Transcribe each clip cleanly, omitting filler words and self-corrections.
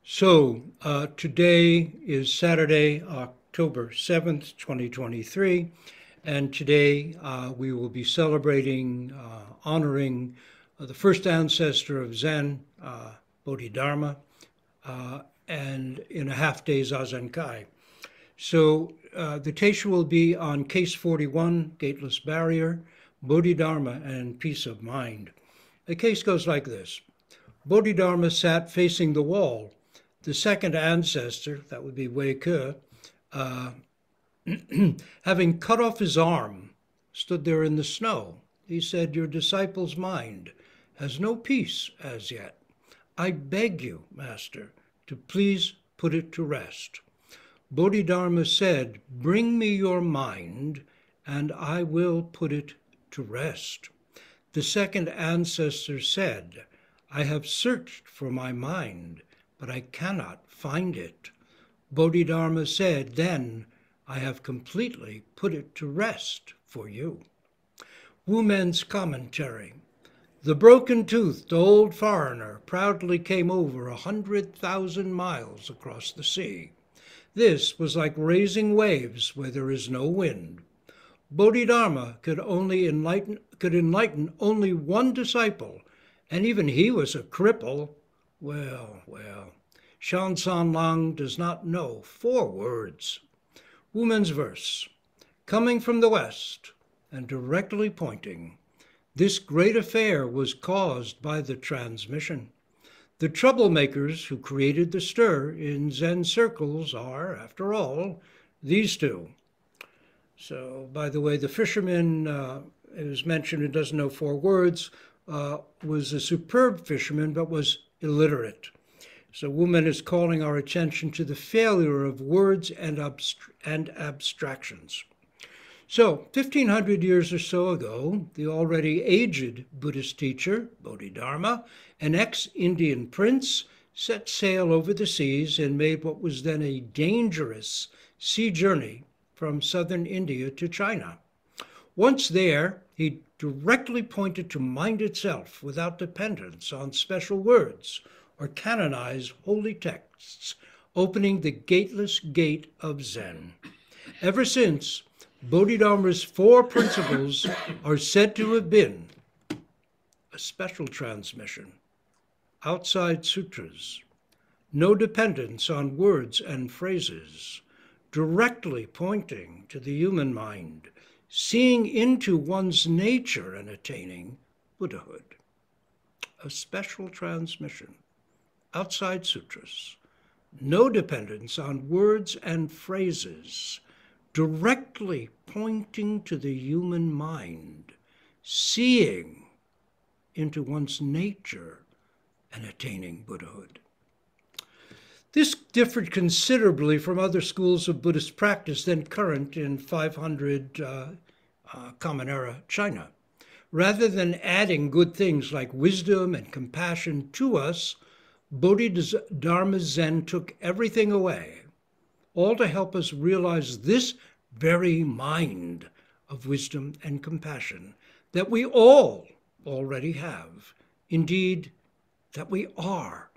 So today is Saturday, October 7th, 2023, and today we will be celebrating, honoring the first ancestor of Zen, Bodhidharma, and in a half-day Zazenkai. So the Teisho will be on Case 41, Gateless Barrier, Bodhidharma and Peace of Mind. The case goes like this. Bodhidharma sat facing the wall. The second ancestor, that would be Wei Ke, having cut off his arm, stood there in the snow. He said, "Your disciple's mind has no peace as yet. I beg you, Master, to please put it to rest." Bodhidharma said, "Bring me your mind, and I will put it to rest." The second ancestor said, "I have searched for my mind, but I cannot find it." Bodhidharma said, "Then I have completely put it to rest for you." Wu Men's commentary. The broken-toothed old foreigner proudly came over 100,000 miles across the sea. This was like raising waves where there is no wind. Bodhidharma could enlighten only one disciple, and even he was a cripple. Well, Shan San Lang does not know 4 words. Woman's verse, coming from the west and directly pointing, this great affair was caused by the transmission. The troublemakers who created the stir in Zen circles are, after all, these two. So, by the way, the fisherman who's mentioned, who doesn't know 4 words, was a superb fisherman, but was illiterate. So Woman is calling our attention to the failure of words and abstractions. So, 1,500 years or so ago, the already aged Buddhist teacher, Bodhidharma, an ex-Indian prince, set sail over the seas and made what was then a dangerous sea journey from southern India to China. Once there, he directly pointed to mind itself without dependence on special words or canonized holy texts, opening the gateless gate of Zen. Ever since, Bodhidharma's 4 principles are said to have been a special transmission, outside sutras, no dependence on words and phrases, directly pointing to the human mind, seeing into one's nature and attaining Buddhahood. A special transmission, outside sutras, no dependence on words and phrases, directly pointing to the human mind, seeing into one's nature and attaining Buddhahood. This differed considerably from other schools of Buddhist practice then current in 500 Common Era China. Rather than adding good things like wisdom and compassion to us, Bodhidharma Zen took everything away, all to help us realize this very mind of wisdom and compassion that we all already have, indeed, that we are,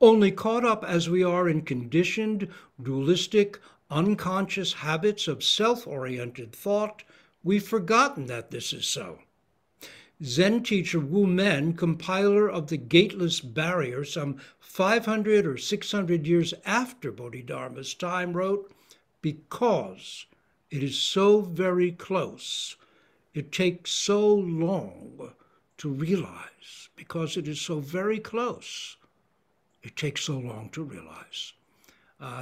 only caught up as we are in conditioned, dualistic, unconscious habits of self-oriented thought, we've forgotten that this is so. Zen teacher Wu Men, compiler of the Gateless Barrier some 500 or 600 years after Bodhidharma's time, wrote, "Because it is so very close, it takes so long to realize. Because it is so very close, it takes so long to realize."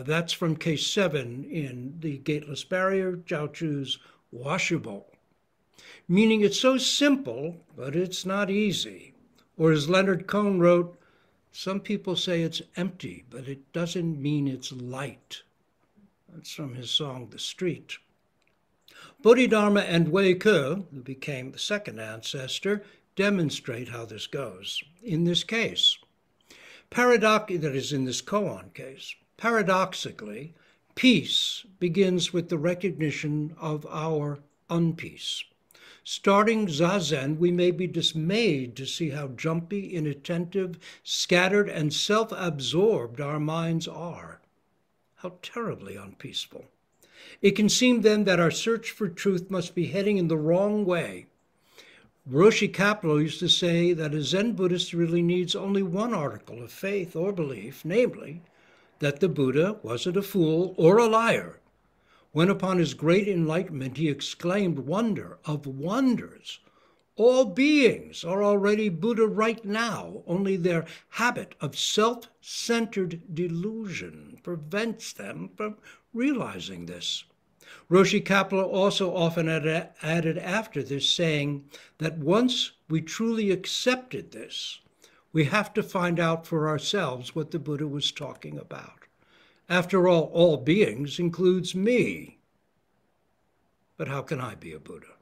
That's from Case 7 in the Gateless Barrier, Zhao Chu's Washable. Meaning it's so simple, but it's not easy. Or as Leonard Cohen wrote, some people say it's empty, but it doesn't mean it's light. That's from his song, The Street. Bodhidharma and Wei Ke, who became the second ancestor, demonstrate how this goes. In this case, that is in this koan case, paradoxically, peace begins with the recognition of our unpeace. Starting Zazen, we may be dismayed to see how jumpy, inattentive, scattered, and self-absorbed our minds are. How terribly unpeaceful. It can seem then that our search for truth must be heading in the wrong way. Roshi Kapleau used to say that a Zen Buddhist really needs only one article of faith or belief, namely, that the Buddha wasn't a fool or a liar, when upon his great enlightenment he exclaimed, "Wonder of wonders! All beings are already Buddha right now, only their habit of self-centered delusion prevents them from realizing this." Roshi Kapleau also often added after this, saying that once we truly accepted this, we have to find out for ourselves what the Buddha was talking about. After all beings includes me. But how can I be a Buddha?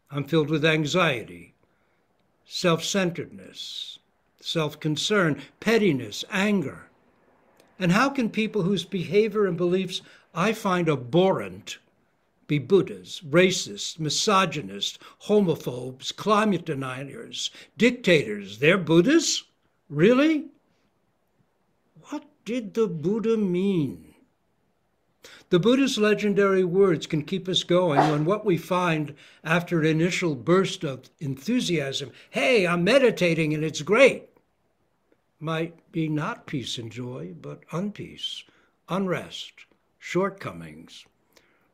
I'm filled with anxiety, self-centeredness, self-concern, pettiness, anger. And how can people whose behavior and beliefs I find abhorrent be Buddhas, racists, misogynists, homophobes, climate deniers, dictators? They're Buddhas? Really? What did the Buddha mean? The Buddha's legendary words can keep us going when what we find after an initial burst of enthusiasm, "Hey, I'm meditating and it's great," might be not peace and joy, but unpeace, unrest, shortcomings.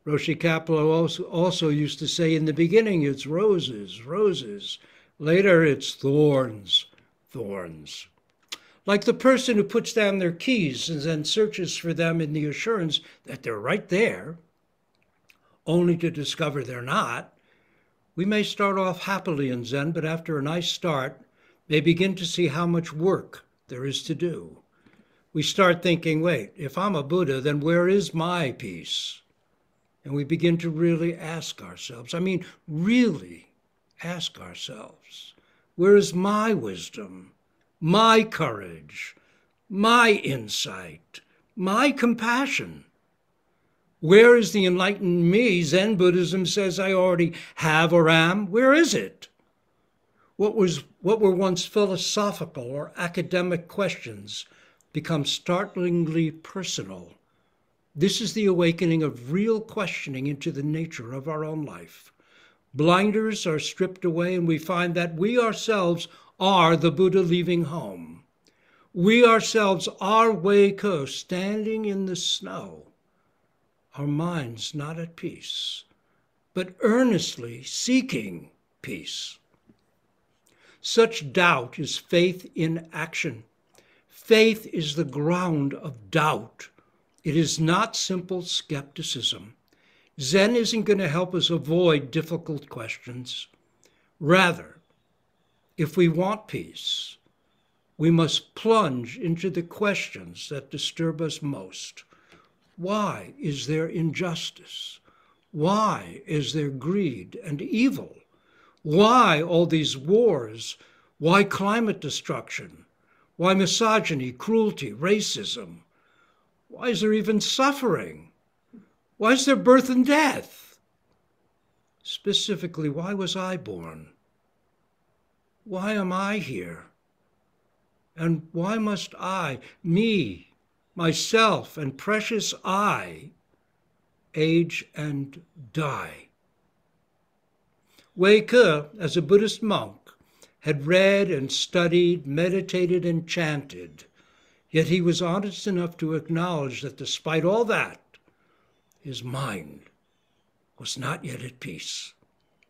Roshi Kapleau also used to say, in the beginning it's roses, roses. Later it's thorns, thorns. Like the person who puts down their keys and then searches for them in the assurance that they're right there, only to discover they're not. We may start off happily in Zen, but after a nice start, may begin to see how much work there is to do. We start thinking, wait, if I'm a Buddha, then where is my peace? And we begin to really ask ourselves, really ask ourselves, where is my wisdom, my courage, my insight, my compassion? Where is the enlightened me Zen Buddhism says I already have or am? Where is it? What were once philosophical or academic questions become startlingly personal. This is the awakening of real questioning into the nature of our own life. Blinders are stripped away and we find that we ourselves are the Buddha leaving home. We ourselves are Wei-Ke standing in the snow, our minds not at peace, but earnestly seeking peace. Such doubt is faith in action. Faith is the ground of doubt. It is not simple skepticism. Zen isn't going to help us avoid difficult questions. Rather, if we want peace, we must plunge into the questions that disturb us most. Why is there injustice? Why is there greed and evil? Why all these wars? Why climate destruction? Why misogyny, cruelty, racism? Why is there even suffering? Why is there birth and death? Specifically, why was I born? Why am I here? And why must I, me, myself, and precious I, age and die? Wei-Ke, as a Buddhist monk, had read and studied, meditated and chanted, yet he was honest enough to acknowledge that despite all that, his mind was not yet at peace,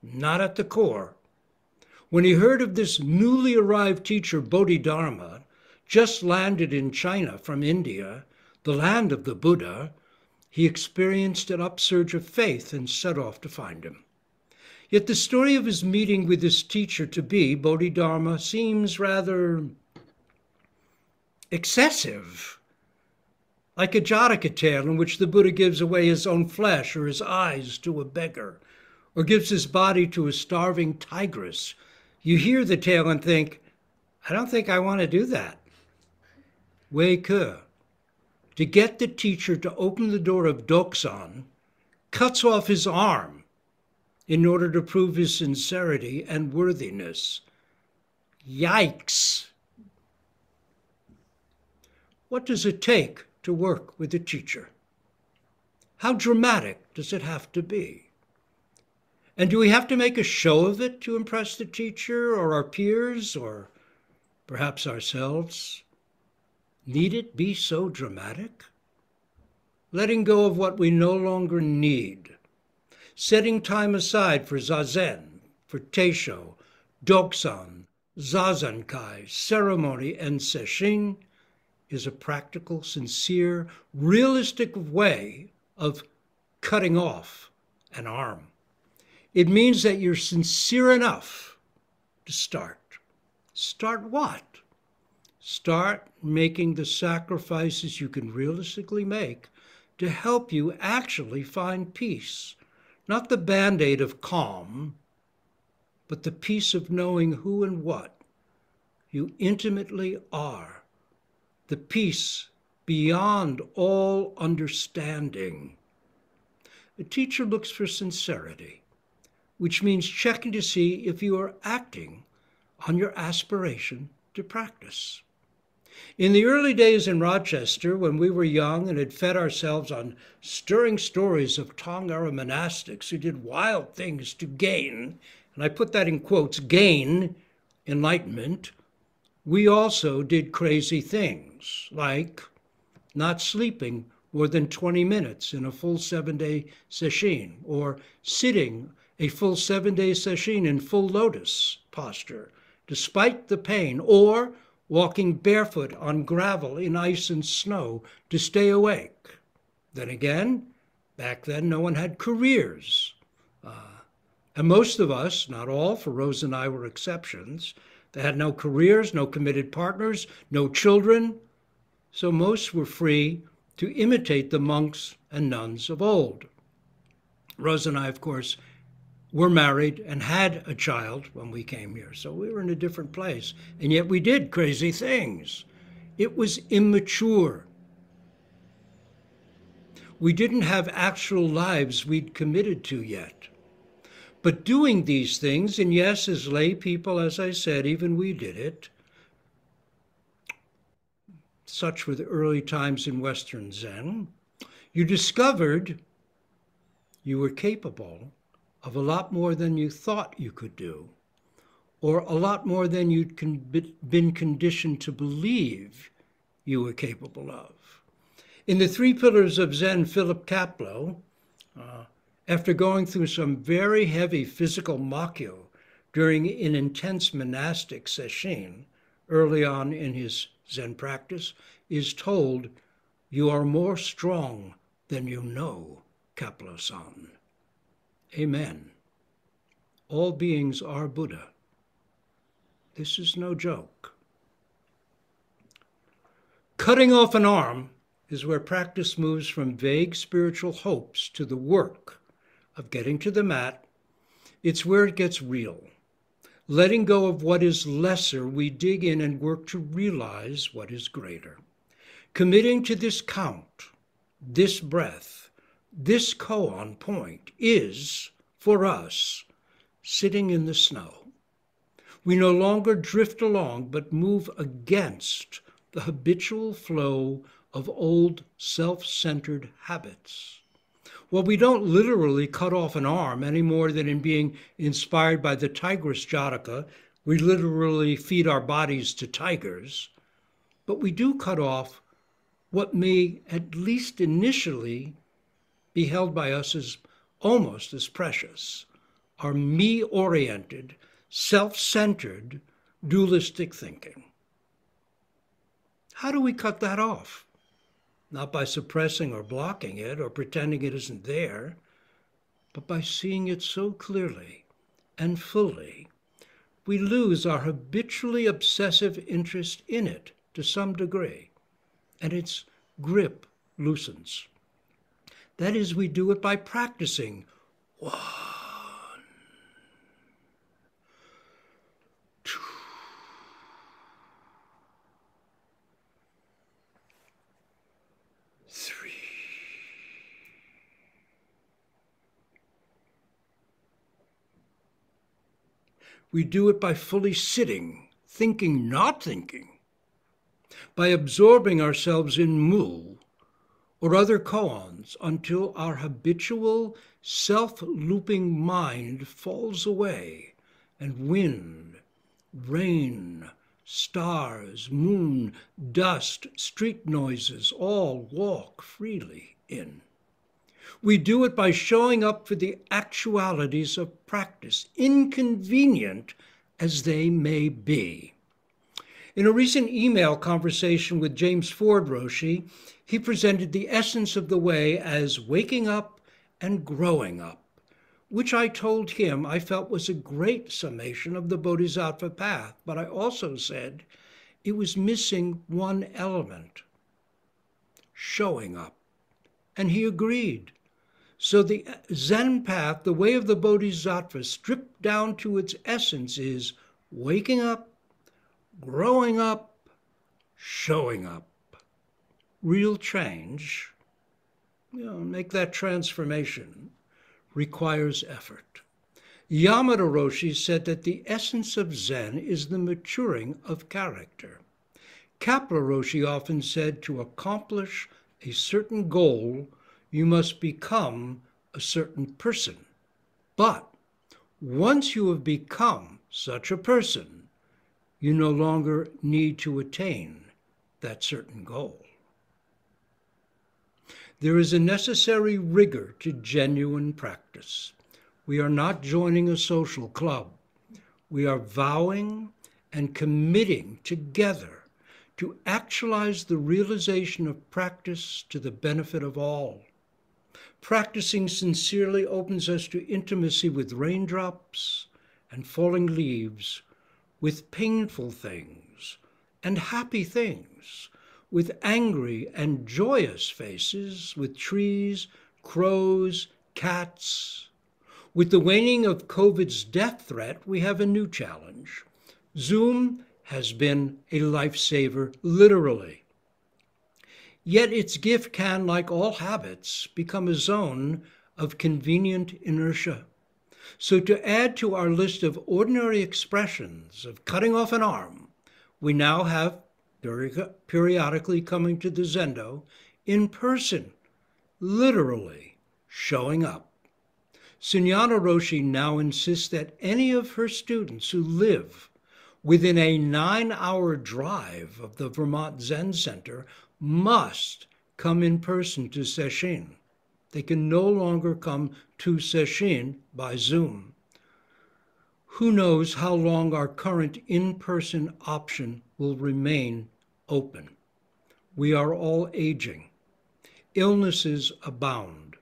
not at the core. When he heard of this newly arrived teacher, Bodhidharma, just landed in China from India, the land of the Buddha, he experienced an upsurge of faith and set off to find him. Yet the story of his meeting with his teacher-to-be, Bodhidharma, seems rather excessive, like a Jataka tale in which the Buddha gives away his own flesh or his eyes to a beggar, or gives his body to a starving tigress. You hear the tale and think, I don't think I want to do that. Wei-Ke, to get the teacher to open the door of Doksan, cuts off his arm in order to prove his sincerity and worthiness. Yikes! What does it take to work with a teacher? How dramatic does it have to be? And do we have to make a show of it to impress the teacher or our peers or perhaps ourselves? Need it be so dramatic? Letting go of what we no longer need, setting time aside for Zazen, for Teisho, Doksan, Zazankai, ceremony, and Sesshin is a practical, sincere, realistic way of cutting off an arm. It means that you're sincere enough to start. Start what? Start making the sacrifices you can realistically make to help you actually find peace. Not the band-aid of calm, but the peace of knowing who and what you intimately are. The peace beyond all understanding. A teacher looks for sincerity, which means checking to see if you are acting on your aspiration to practice. In the early days in Rochester, when we were young and had fed ourselves on stirring stories of Tong-era monastics who did wild things to gain, and I put that in quotes, gain enlightenment, we also did crazy things, like not sleeping more than 20 minutes in a full 7-day sesshin, or sitting a full 7-day sesshin in full lotus posture, despite the pain, or walking barefoot on gravel in ice and snow to stay awake. Then again, back then no one had careers. And most of us, not all, for Rose and I were exceptions, they had no careers, no committed partners, no children, so most were free to imitate the monks and nuns of old. Rose and I, of course, were married and had a child when we came here, so we were in a different place, and yet we did crazy things. It was immature. We didn't have actual lives we'd committed to yet. But doing these things, and yes, as lay people, as I said, even we did it, such were the early times in Western Zen, you discovered you were capable of a lot more than you thought you could do, or a lot more than you'd been conditioned to believe you were capable of. In the Three Pillars of Zen, Philip Kapleau, after going through some very heavy physical makyo during an intense monastic sesshin early on in his Zen practice, is told, "You are more strong than you know, Kapleau-san." Amen. All beings are Buddha. This is no joke. Cutting off an arm is where practice moves from vague spiritual hopes to the work of getting to the mat. It's where it gets real. Letting go of what is lesser, we dig in and work to realize what is greater. Committing to this count, this breath, this koan point is, for us, sitting in the snow. We no longer drift along, but move against the habitual flow of old self-centered habits. Well, we don't literally cut off an arm any more than in being inspired by the Tigress Jataka, we literally feed our bodies to tigers, but we do cut off what may, at least initially, be held by us as almost as precious, our me-oriented, self-centered, dualistic thinking. How do we cut that off? Not by suppressing or blocking it or pretending it isn't there, but by seeing it so clearly and fully, we lose our habitually obsessive interest in it to some degree, and its grip loosens. That is, we do it by practicing 1, 2, 3, We do it by fully sitting, thinking, not thinking, by absorbing ourselves in mu or other koans until our habitual self-looping mind falls away and wind, rain, stars, moon, dust, street noises all walk freely in. We do it by showing up for the actualities of practice, inconvenient as they may be. In a recent email conversation with James Ford Roshi, he presented the essence of the way as waking up and growing up, which I told him I felt was a great summation of the Bodhisattva path, but I also said it was missing one element, showing up. And he agreed. So the Zen path, the way of the Bodhisattva, stripped down to its essence, is waking up, growing up, showing up. Real change, make that transformation, requires effort. Yamada Roshi said that the essence of Zen is the maturing of character. Kapla Roshi often said to accomplish a certain goal, you must become a certain person. But once you have become such a person, you no longer need to attain that certain goal. There is a necessary rigor to genuine practice. We are not joining a social club. We are vowing and committing together to actualize the realization of practice to the benefit of all. Practicing sincerely opens us to intimacy with raindrops and falling leaves, with painful things and happy things, with angry and joyous faces, with trees, crows, cats. With the waning of COVID's death threat, we have a new challenge. Zoom has been a lifesaver, literally. Yet its gift can, like all habits, become a zone of convenient inertia. So to add to our list of ordinary expressions of cutting off an arm, we now have periodically coming to the Zendo in person, literally showing up. Sunyata Roshi now insists that any of her students who live within a 9-hour drive of the Vermont Zen Center must come in person to sesshin. They can no longer come to sesshin by Zoom. Who knows how long our current in-person option will remain open. We are all aging. Illnesses abound.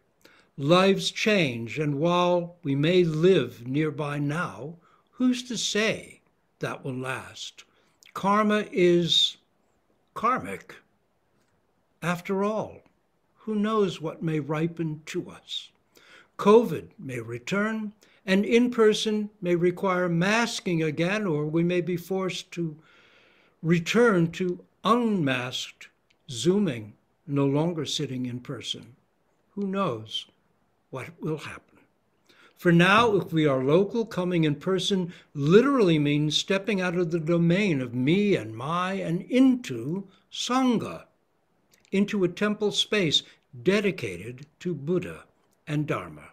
Lives change, and while we may live nearby now, who's to say that will last? Karma is karmic. After all, who knows what may ripen to us? COVID may return, and in-person may require masking again, or we may be forced to return to unmasked Zooming, no longer sitting in person. Who knows what will happen? For now, if we are local, coming in person literally means stepping out of the domain of me and my and into Sangha, into a temple space dedicated to Buddha and Dharma.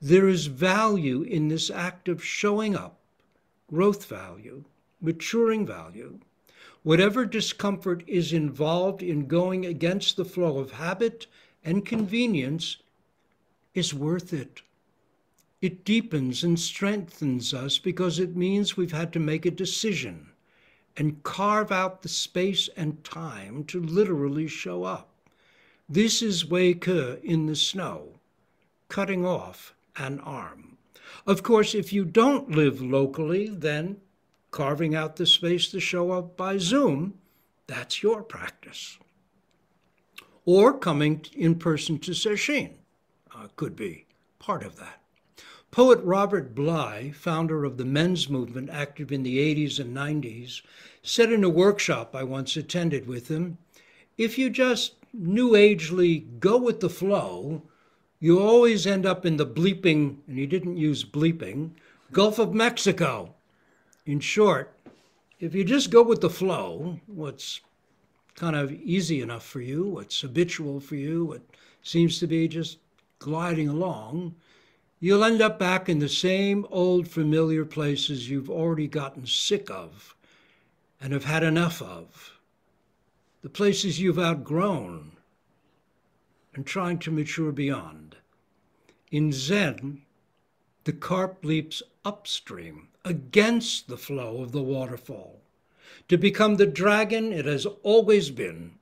There is value in this act of showing up, growth value, maturing value. Whatever discomfort is involved in going against the flow of habit and convenience is worth it. It deepens and strengthens us because it means we've had to make a decision and carve out the space and time to literally show up. This is Wei Ke in the snow, cutting off an arm. Of course, if you don't live locally, then carving out the space to show up by Zoom, that's your practice. Or coming in person to sesshin could be part of that. Poet Robert Bly, founder of the men's movement active in the 80s and 90s, said in a workshop I once attended with him, if you just new agely go with the flow, you always end up in the bleeping, and he didn't use bleeping, Gulf of Mexico. In short, if you just go with the flow, what's kind of easy enough for you, what's habitual for you, what seems to be just gliding along, you'll end up back in the same old familiar places you've already gotten sick of and have had enough of, the places you've outgrown and trying to mature beyond. In Zen, the carp leaps upstream against the flow of the waterfall to become the dragon it has always been.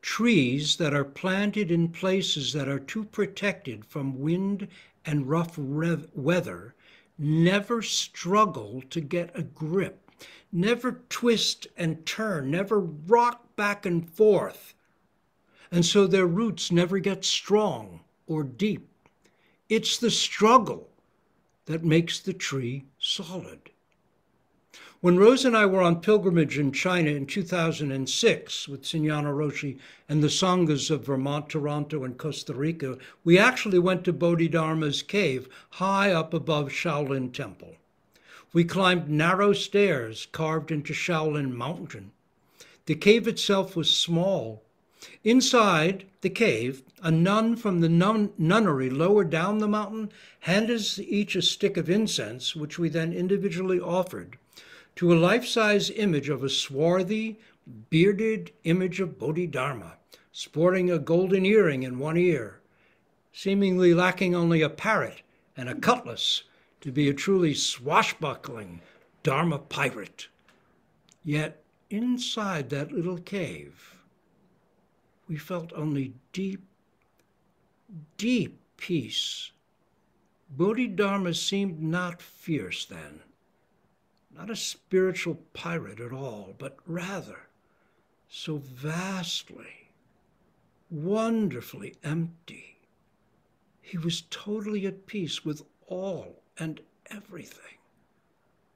Trees that are planted in places that are too protected from wind and rough weather never struggle to get a grip, never twist and turn, never rock back and forth. And so their roots never get strong or deep. It's the struggle that makes the tree solid. When Rose and I were on pilgrimage in China in 2006 with Signana Roshi and the Sanghas of Vermont, Toronto, and Costa Rica, we actually went to Bodhidharma's cave high up above Shaolin Temple. We climbed narrow stairs carved into Shaolin Mountain. The cave itself was small. Inside the cave, a nun from the nunnery lower down the mountain handed us each a stick of incense, which we then individually offered to a life-size image of a swarthy, bearded image of Bodhidharma, sporting a golden earring in one ear, seemingly lacking only a parrot and a cutlass to be a truly swashbuckling Dharma pirate. Yet inside that little cave, we felt only deep, deep peace. Bodhidharma seemed not fierce then, not a spiritual pirate at all, but rather so vastly, wonderfully empty. He was totally at peace with all and everything.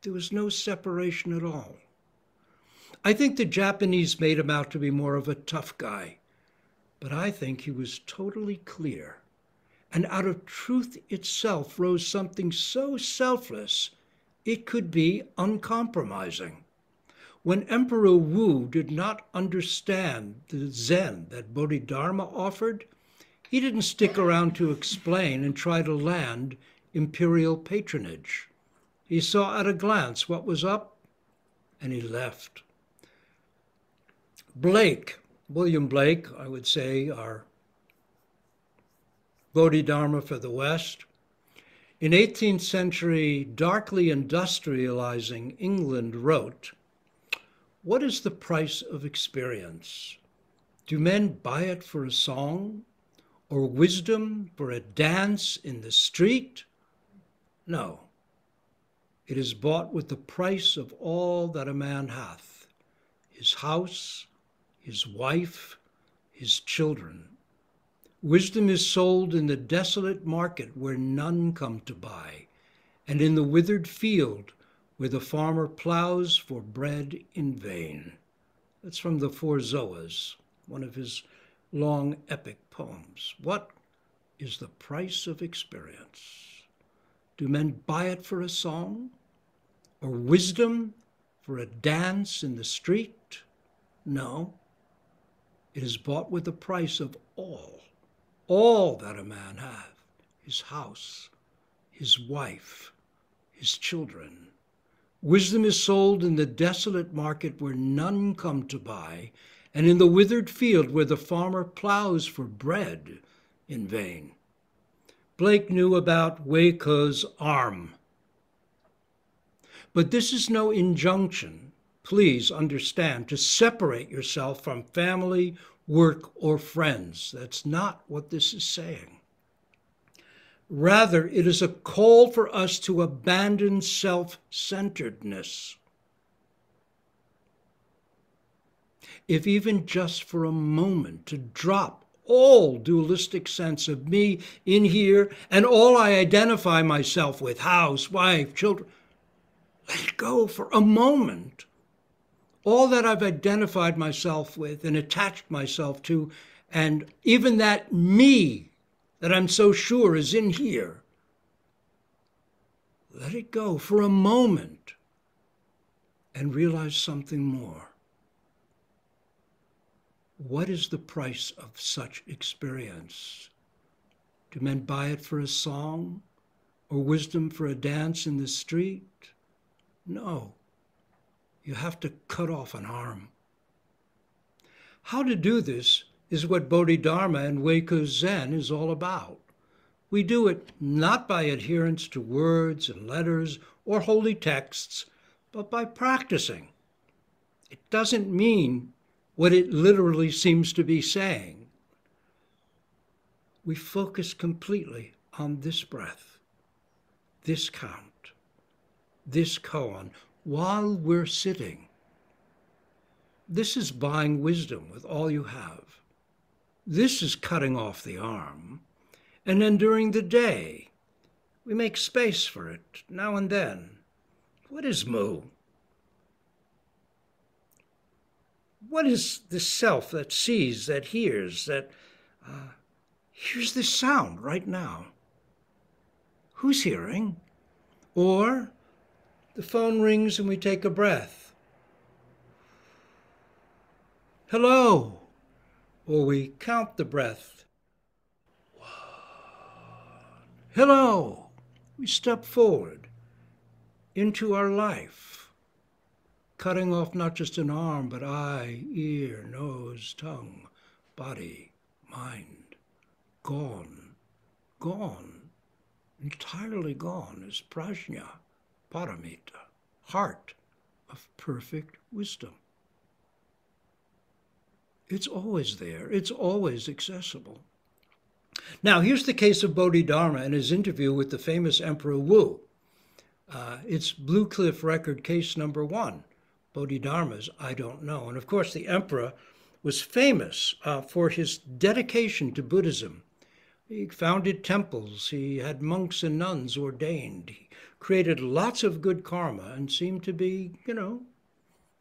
There was no separation at all. I think the Japanese made him out to be more of a tough guy, but I think he was totally clear. And out of truth itself rose something so selfless, it could be uncompromising. When Emperor Wu did not understand the Zen that Bodhidharma offered, he didn't stick around to explain and try to land imperial patronage. He saw at a glance what was up, and he left. William Blake, I would say, our Bodhidharma for the West, in 18th century darkly industrializing England wrote, "What is the price of experience? Do men buy it for a song, or wisdom for a dance in the street? No, it is bought with the price of all that a man hath, his house, his wife, his children. Wisdom is sold in the desolate market where none come to buy, and in the withered field where the farmer plows for bread in vain." That's from the Four Zoas, one of his long epic poems. What is the price of experience? Do men buy it for a song, or wisdom for a dance in the street? No, it is bought with the price of all that a man hath, his house, his wife, his children. Wisdom is sold in the desolate market where none come to buy, and in the withered field where the farmer plows for bread in vain. Blake knew about Wei Ke's arm. But this is no injunction, please understand, to separate yourself from family, work, or friends. That's not what this is saying. Rather, it is a call for us to abandon self-centeredness. If even just for a moment, to drop all dualistic sense of me in here and all I identify myself with, house, wife, children, let it go for a moment. All that I've identified myself with and attached myself to, and even that me that I'm so sure is in here, let it go for a moment and realize something more. What is the price of such experience? Do men buy it for a song or wisdom for a dance in the street? No. You have to cut off an arm. How to do this is what Bodhidharma and Weiko Zen is all about. We do it not by adherence to words and letters or holy texts, but by practicing. It doesn't mean what it literally seems to be saying. We focus completely on this breath, this count, this koan, while we're sitting. This is buying wisdom with all you have. This is cutting off the arm. And then during the day, we make space for it now and then. What is mu? What is the self that sees, that hears, that hears this sound right now? Who's hearing? Or the phone rings and we take a breath. Hello. Or we count the breath. 1. Hello. We step forward into our life, cutting off not just an arm, but eye, ear, nose, tongue, body, mind. Gone, gone, entirely gone is prajna, paramita, heart of perfect wisdom. It's always there. It's always accessible. Now, here's the case of Bodhidharma in his interview with the famous Emperor Wu. It's Blue Cliff Record case number 1, Bodhidharma's I Don't Know. And of course, the emperor was famous for his dedication to Buddhism. He founded temples. He had monks and nuns ordained. He created lots of good karma and seemed to be,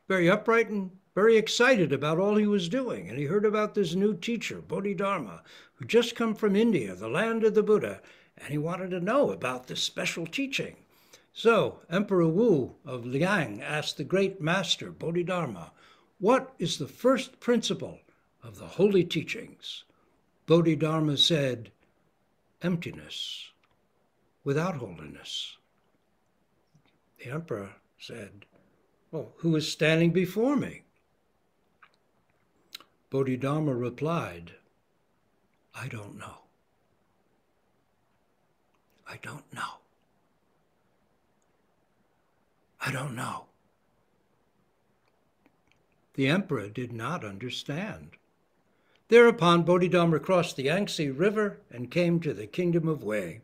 very upright and very excited about all he was doing. And he heard about this new teacher, Bodhidharma, who just come from India, the land of the Buddha, and he wanted to know about this special teaching. So Emperor Wu of Liang asked the great master, Bodhidharma, what is the first principle of the holy teachings? Bodhidharma said, emptiness, without holiness. The emperor said, well, who is standing before me? Bodhidharma replied, I don't know. I don't know. I don't know. The emperor did not understand. Thereupon, Bodhidharma crossed the Yangtze River and came to the kingdom of Wei.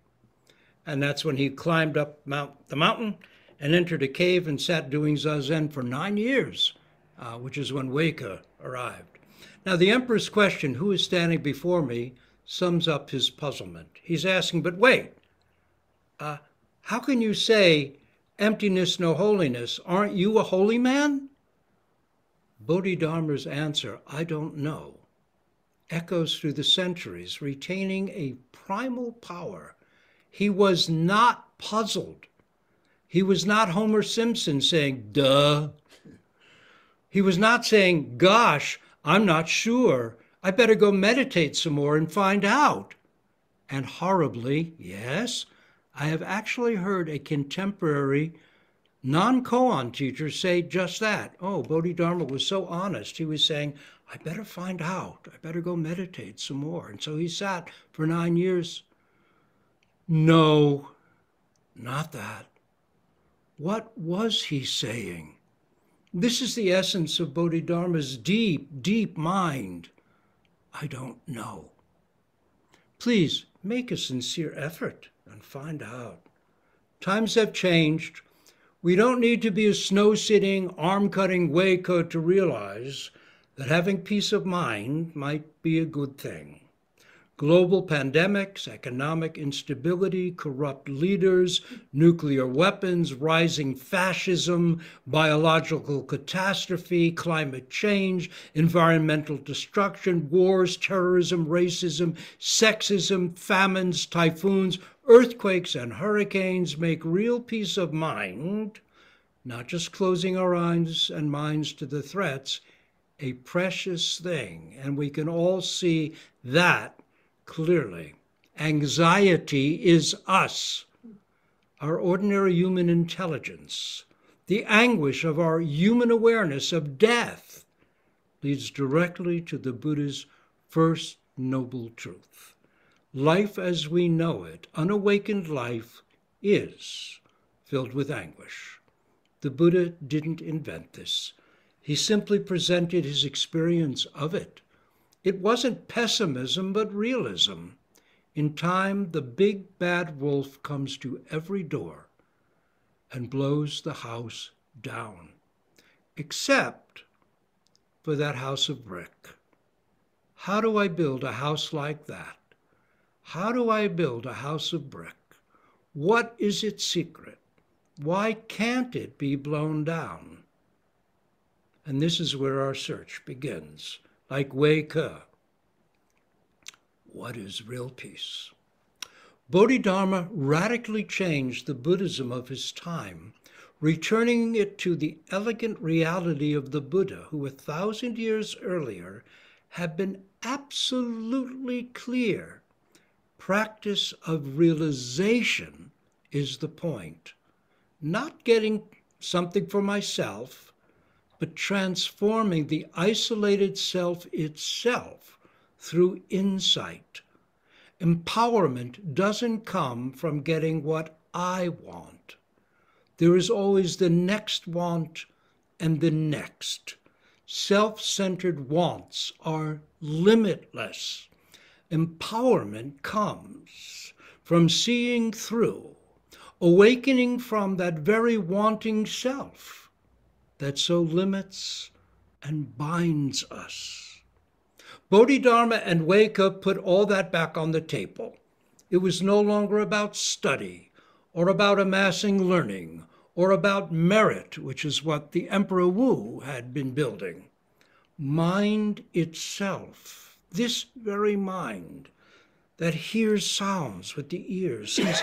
And that's when he climbed up the mountain and entered a cave and sat doing zazen for 9 years, which is when Weika arrived. Now, the emperor's question, who is standing before me, sums up his puzzlement. He's asking, but wait, how can you say emptiness, no holiness? Aren't you a holy man? Bodhidharma's answer, I don't know, echoes through the centuries, retaining a primal power. He was not puzzled. He was not Homer Simpson saying, duh. He was not saying, gosh, I'm not sure. I better go meditate some more and find out. And horribly, yes, I have actually heard a contemporary non-koan teacher say just that. Oh, Bodhidharma was so honest. He was saying, I better find out. I better go meditate some more. And so he sat for 9 years. No, not that. What was he saying? This is the essence of Bodhidharma's deep, deep mind. I don't know. Please make a sincere effort and find out. Times have changed. We don't need to be a snow-sitting, arm-cutting Weiko to realize that having peace of mind might be a good thing. Global pandemics, economic instability, corrupt leaders, nuclear weapons, rising fascism, biological catastrophe, climate change, environmental destruction, wars, terrorism, racism, sexism, famines, typhoons, earthquakes, and hurricanes make real peace of mind not just closing our eyes and minds to the threats, a precious thing. And we can all see that clearly. Anxiety is us, our ordinary human intelligence. The anguish of our human awareness of death leads directly to the Buddha's first noble truth. Life as we know it, unawakened life, is filled with anguish. The Buddha didn't invent this. He simply presented his experience of it. It wasn't pessimism, but realism. In time, the big bad wolf comes to every door and blows the house down, except for that house of brick. How do I build a house like that? How do I build a house of brick? What is its secret? Why can't it be blown down? And this is where our search begins, like Wei Ke. What is real peace? Bodhidharma radically changed the Buddhism of his time, returning it to the elegant reality of the Buddha, who 1,000 years earlier had been absolutely clear. Practice of realization is the point. Not getting something for myself, but transforming the isolated self itself through insight. Empowerment doesn't come from getting what I want. There is always the next want and the next. Self-centered wants are limitless. Empowerment comes from seeing through, awakening from that very wanting self that so limits and binds us. Bodhidharma and Wei Ke put all that back on the table. It was no longer about study or about amassing learning or about merit, which is what the Emperor Wu had been building. Mind itself, this very mind that hears sounds with the ears, sees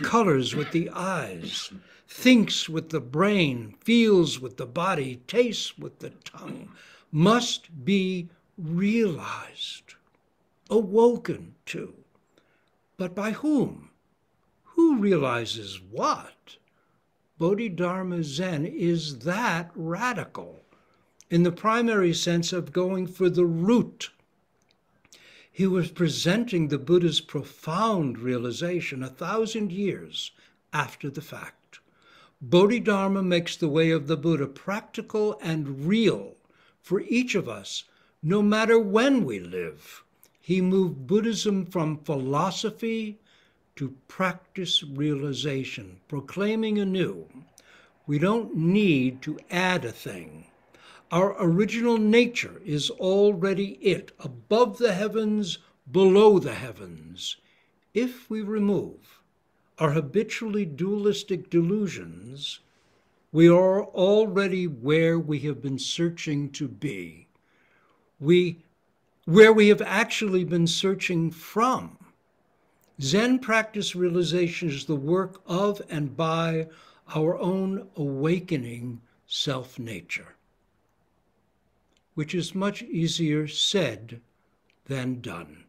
colors with the eyes, thinks with the brain, feels with the body, tastes with the tongue, must be realized, awoken to. But by whom? Who realizes what? Bodhidharma Zen is that radical in the primary sense of going for the root. He was presenting the Buddha's profound realization 1,000 years after the fact. Bodhidharma makes the way of the Buddha practical and real for each of us, no matter when we live. He moved Buddhism from philosophy to practice realization, proclaiming anew, we don't need to add a thing. Our original nature is already it, above the heavens, below the heavens. If we remove our habitually dualistic delusions, we are already where we have been searching to be. Where we have actually been searching from. Zen practice realization is the work of and by our own awakening self-nature, which is much easier said than done.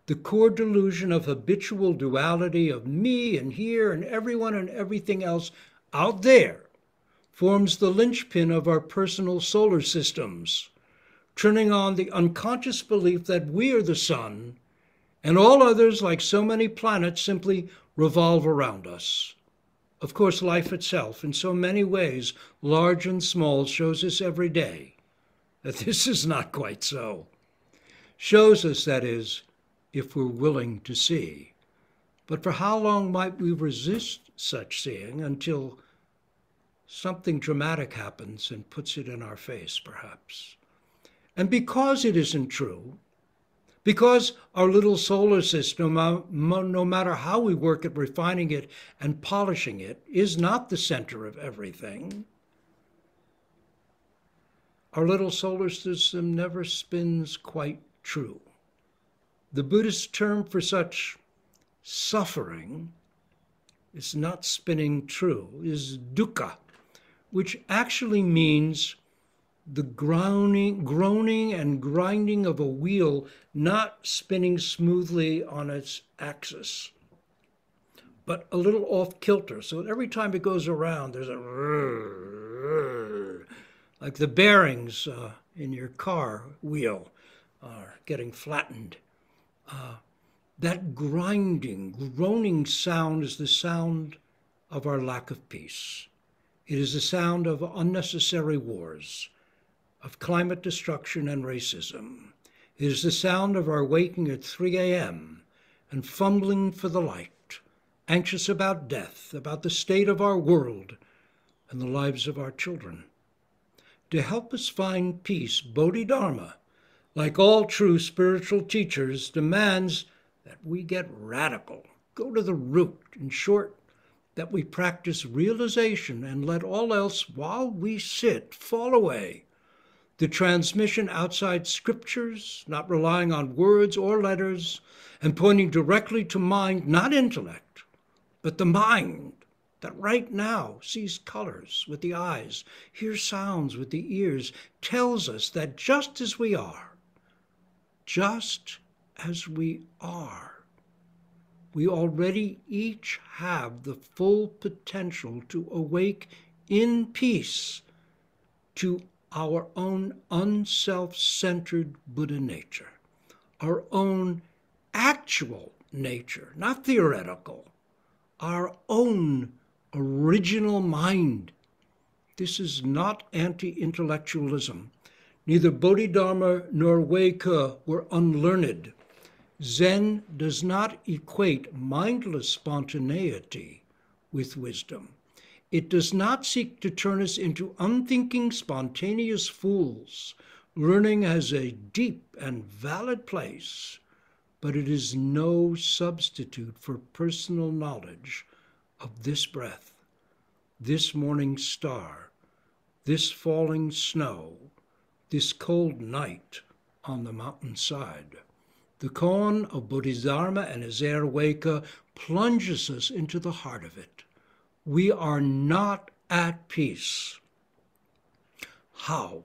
The core delusion of habitual duality of me and here and everyone and everything else out there forms the linchpin of our personal solar systems, turning on the unconscious belief that we are the sun and all others, like so many planets, simply revolve around us. Of course, life itself, in so many ways, large and small, shows us every day that this is not quite so. Shows us, that is, if we're willing to see. But for how long might we resist such seeing until something dramatic happens and puts it in our face, perhaps? And because it isn't true, because our little solar system, no matter how we work at refining it and polishing it, is not the center of everything, our little solar system never spins quite true. The Buddhist term for such suffering is not spinning true, is dukkha, which actually means the groaning and grinding of a wheel not spinning smoothly on its axis, but a little off kilter. So every time it goes around, there's a like the bearings in your car wheel are getting flattened. That grinding, groaning sound is the sound of our lack of peace. It is the sound of unnecessary wars, of climate destruction and racism. It is the sound of our waking at 3 a.m. and fumbling for the light, anxious about death, about the state of our world and the lives of our children. To help us find peace, Bodhidharma, like all true spiritual teachers, demands that we get radical, go to the root. In short, that we practice realization and let all else, while we sit, fall away. The transmission outside scriptures, not relying on words or letters, and pointing directly to mind, not intellect, but the mind that right now sees colors with the eyes, hears sounds with the ears, tells us that just as we are, we already each have the full potential to awake in peace to our own unself-centered Buddha nature, our own actual nature, not theoretical, our own original mind. This is not anti-intellectualism. Neither Bodhidharma nor Weike were unlearned. Zen does not equate mindless spontaneity with wisdom. It does not seek to turn us into unthinking, spontaneous fools. Learning has a deep and valid place, but it is no substitute for personal knowledge of this breath, this morning star, this falling snow, this cold night on the mountainside. The koan of Bodhidharma and his heir Weike plunges us into the heart of it. We are not at peace. How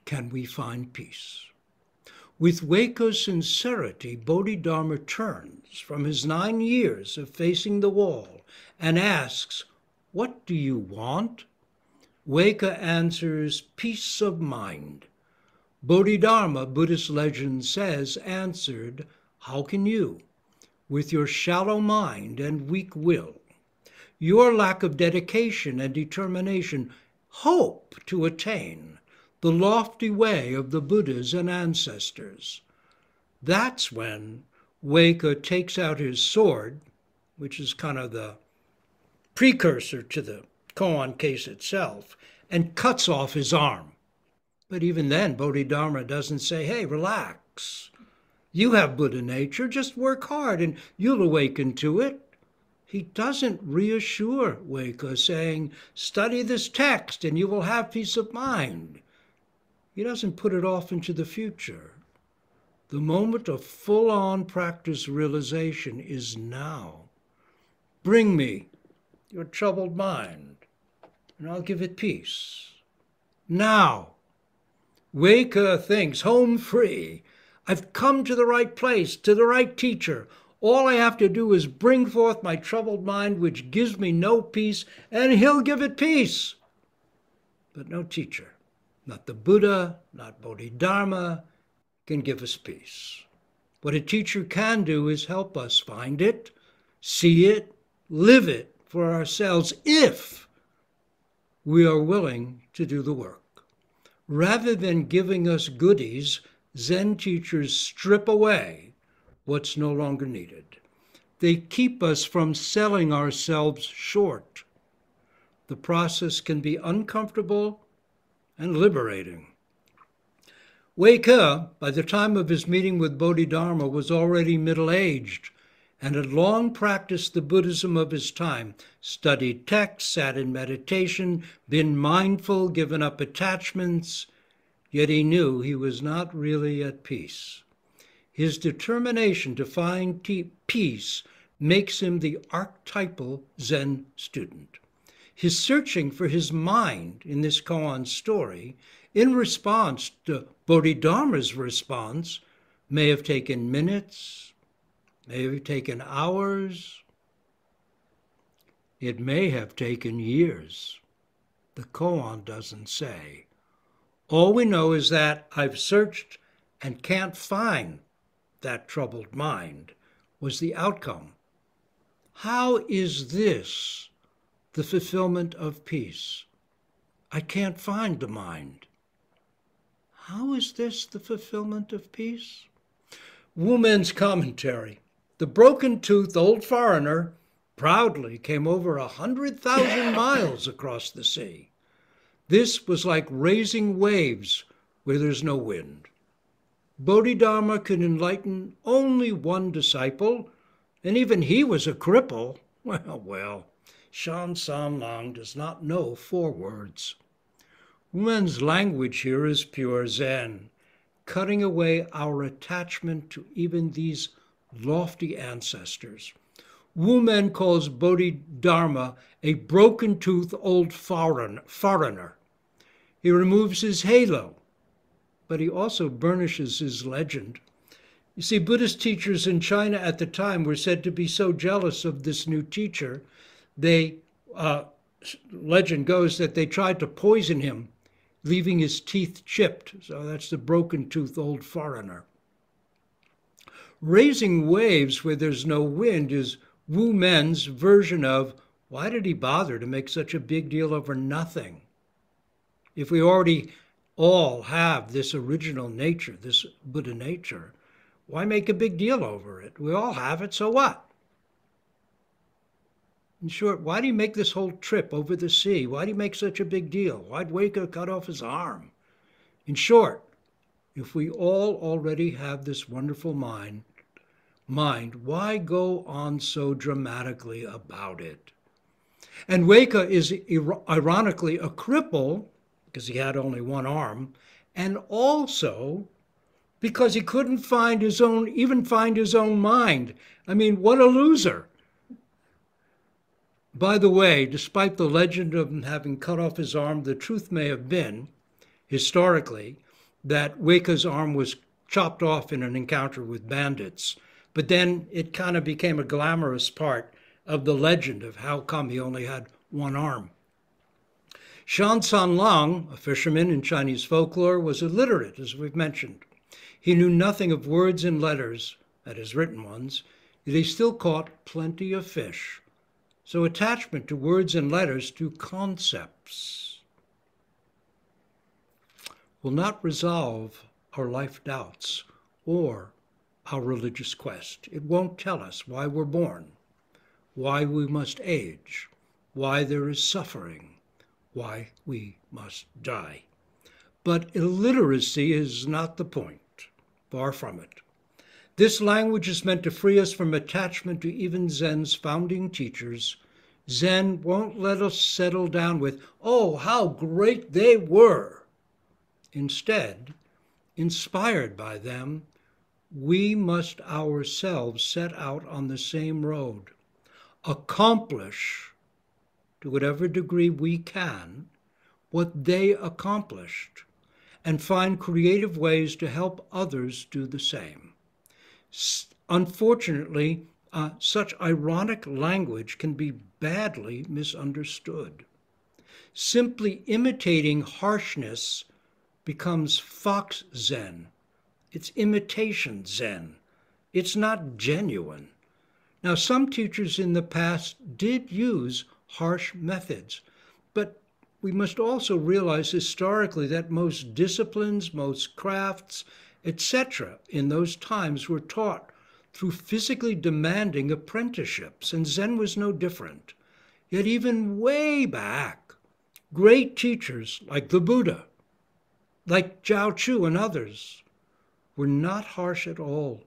can we find peace? With Weike's sincerity, Bodhidharma turns from his 9 years of facing the wall and asks, "What do you want?" Weike answers, "Peace of mind." Bodhidharma, Buddhist legend says, answered, "How can you, with your shallow mind and weak will, your lack of dedication and determination, hope to attain the lofty way of the Buddhas and ancestors?" That's when Weike takes out his sword, which is kind of the precursor to the koan case itself, and cuts off his arm. But even then, Bodhidharma doesn't say, "Hey, relax. You have Buddha nature, just work hard and you'll awaken to it." He doesn't reassure Weike, saying, "Study this text and you will have peace of mind." He doesn't put it off into the future. The moment of full-on practice realization is now. Bring me your troubled mind, and I'll give it peace. Now. Weike thinks, home free. I've come to the right place, to the right teacher. All I have to do is bring forth my troubled mind, which gives me no peace, and he'll give it peace. But no teacher, not the Buddha, not Bodhidharma, can give us peace. What a teacher can do is help us find it, see it, live it for ourselves, if we are willing to do the work. Rather than giving us goodies, Zen teachers strip away what's no longer needed. They keep us from selling ourselves short. The process can be uncomfortable and liberating. Weike, by the time of his meeting with Bodhidharma, was already middle-aged and had long practiced the Buddhism of his time, studied texts, sat in meditation, been mindful, given up attachments, yet he knew he was not really at peace. His determination to find peace makes him the archetypal Zen student. His searching for his mind in this koan story, in response to Bodhidharma's response, may have taken minutes, may have taken hours, it may have taken years. The koan doesn't say. All we know is that I've searched and can't find that troubled mind was the outcome. How is this the fulfillment of peace? I can't find the mind. How is this the fulfillment of peace? Wu Men's commentary. The broken-toothed old foreigner proudly came over 100,000 miles across the sea. This was like raising waves where there's no wind. Bodhidharma could enlighten only one disciple, and even he was a cripple. Well, Shan San Lang does not know 4 words. Women's language here is pure Zen, cutting away our attachment to even these lofty ancestors. Wu Men calls Bodhidharma a broken-toothed old foreigner. He removes his halo, but he also burnishes his legend. You see, Buddhist teachers in China at the time were said to be so jealous of this new teacher, legend goes that they tried to poison him, leaving his teeth chipped. So that's the broken-toothed old foreigner. Raising waves where there's no wind is Wu Men's version of, why did he bother to make such a big deal over nothing? If we already all have this original nature, this Buddha nature, why make a big deal over it? We all have it, so what? In short, why do you make this whole trip over the sea? Why do you make such a big deal? Why'd Waker cut off his arm? In short, if we all already have this wonderful mind, why go on so dramatically about it? And Waker is ironically a cripple, because he had only one arm, and also because he couldn't find his own mind. I mean, what a loser. By the way, despite the legend of him having cut off his arm, the truth may have been, historically, that Waker's arm was chopped off in an encounter with bandits. But then it kind of became a glamorous part of the legend of how come he only had one arm. Shan San Lang, a fisherman in Chinese folklore, was illiterate, as we've mentioned. He knew nothing of words and letters, that is, written ones, yet he still caught plenty of fish. So attachment to words and letters, to concepts, will not resolve our life doubts or our religious quest. It won't tell us why we're born, why we must age, why there is suffering, why we must die. But illiteracy is not the point, far from it. This language is meant to free us from attachment to even Zen's founding teachers. Zen won't let us settle down with, oh, how great they were. Instead, inspired by them, we must ourselves set out on the same road, accomplish, to whatever degree we can, what they accomplished, and find creative ways to help others do the same. Unfortunately, such ironic language can be badly misunderstood. Simply imitating harshness becomes fox Zen. It's imitation Zen. It's not genuine. Now, some teachers in the past did use harsh methods, but we must also realize historically that most disciplines, most crafts, etc., in those times were taught through physically demanding apprenticeships, and Zen was no different. Yet even way back, great teachers like the Buddha, like Zhao Chu and others, were not harsh at all.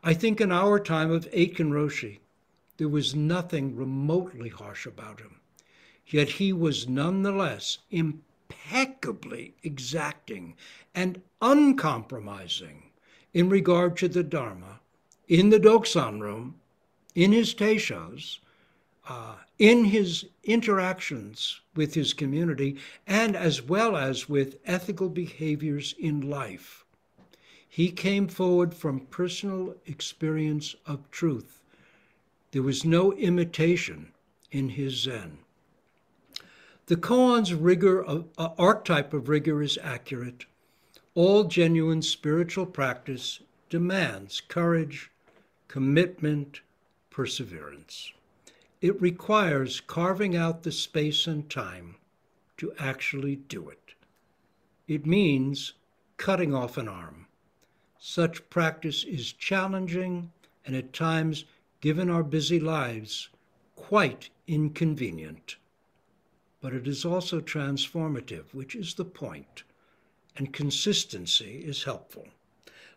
I think in our time of Aitken Roshi, there was nothing remotely harsh about him. Yet he was nonetheless impeccably exacting and uncompromising in regard to the Dharma, in the Doksan room, in his Teishos, in his interactions with his community and as well as with ethical behaviors in life. He came forward from personal experience of truth. There was no imitation in his Zen. The koan's archetype of rigor is accurate. All genuine spiritual practice demands courage, commitment, perseverance. It requires carving out the space and time to actually do it. It means cutting off an arm. Such practice is challenging and at times, given our busy lives, quite inconvenient. But it is also transformative, which is the point, and consistency is helpful.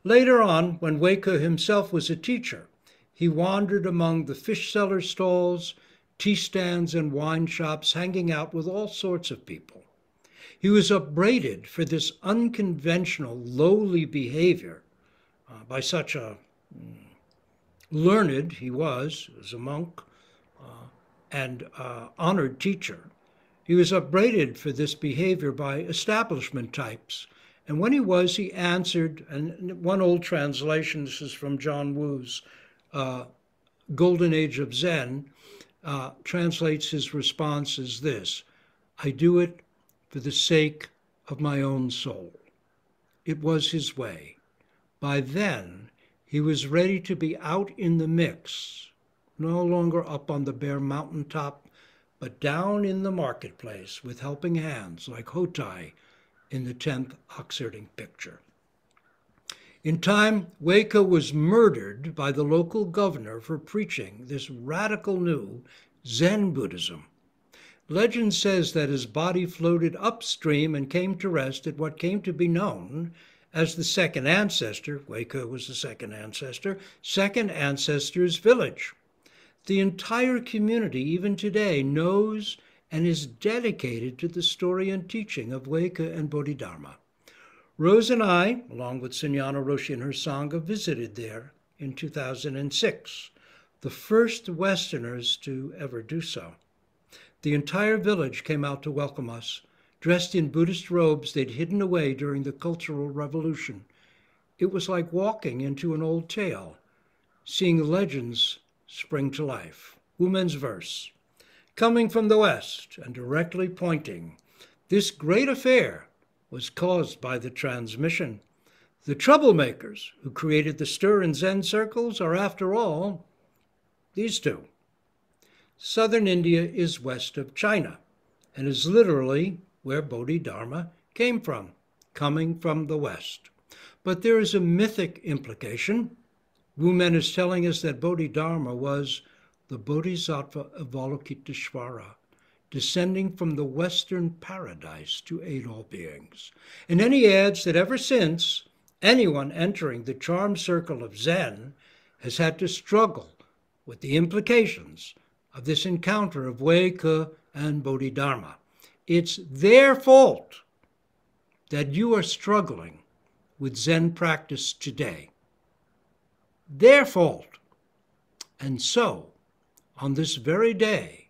Later on, when Huike himself was a teacher, he wandered among the fish seller stalls, tea stands, and wine shops, hanging out with all sorts of people. He was upbraided for this unconventional, lowly behavior by such a learned, he was, as a monk, and honored teacher. He was upbraided for this behavior by establishment types. And when he answered, and one old translation, this is from John Woo's Golden Age of Zen, translates his response as this: I do it for the sake of my own soul. It was his way. By then, he was ready to be out in the mix, no longer up on the bare mountaintop, but down in the marketplace with helping hands like Hotai in the 10th Oxherding picture. In time, Huike was murdered by the local governor for preaching this radical new Zen Buddhism. Legend says that his body floated upstream and came to rest at what came to be known as the second ancestor, Huike was the second ancestor's village. The entire community, even today, knows and is dedicated to the story and teaching of Huike and Bodhidharma. Rose and I, along with Sunyana Roshi and her Sangha, visited there in 2006, the first Westerners to ever do so. The entire village came out to welcome us, dressed in Buddhist robes they'd hidden away during the Cultural Revolution. It was like walking into an old tale, seeing legends spring to life. Wumen's verse, coming from the West and directly pointing, this great affair was caused by the transmission. The troublemakers who created the stir in Zen circles are, after all, these two. Southern India is west of China and is literally where Bodhidharma came from, coming from the West. But there is a mythic implication. Wumen is telling us that Bodhidharma was the Bodhisattva Avalokiteshvara, descending from the Western paradise to aid all beings. And then he adds that ever since, anyone entering the charm circle of Zen has had to struggle with the implications of this encounter of Huike and Bodhidharma. It's their fault that you are struggling with Zen practice today. Their fault. And so, on this very day,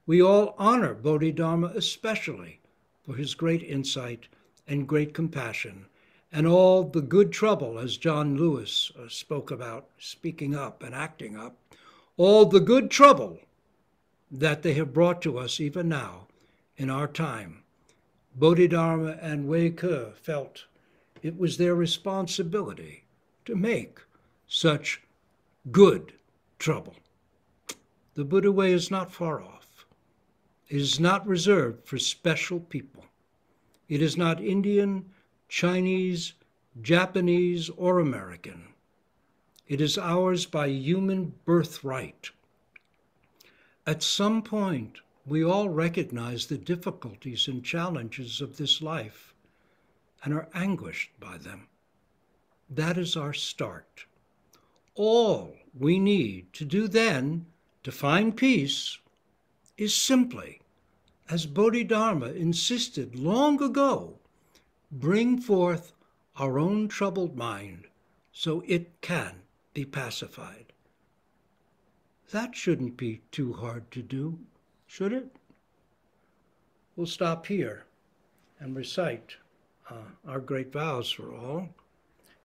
we all honor Bodhidharma especially for his great insight and great compassion and all the good trouble, as John Lewis spoke about, speaking up and acting up, all the good trouble that they have brought to us even now in our time. Bodhidharma and Huike felt it was their responsibility to make such good trouble. The Buddha way is not far off. It is not reserved for special people. It is not Indian, Chinese, Japanese, or American. It is ours by human birthright. At some point, we all recognize the difficulties and challenges of this life and are anguished by them. That is our start. All we need to do then to find peace is simply, as Bodhidharma insisted long ago, bring forth our own troubled mind so it can be pacified. That shouldn't be too hard to do, should it? We'll stop here and recite our great vows for all.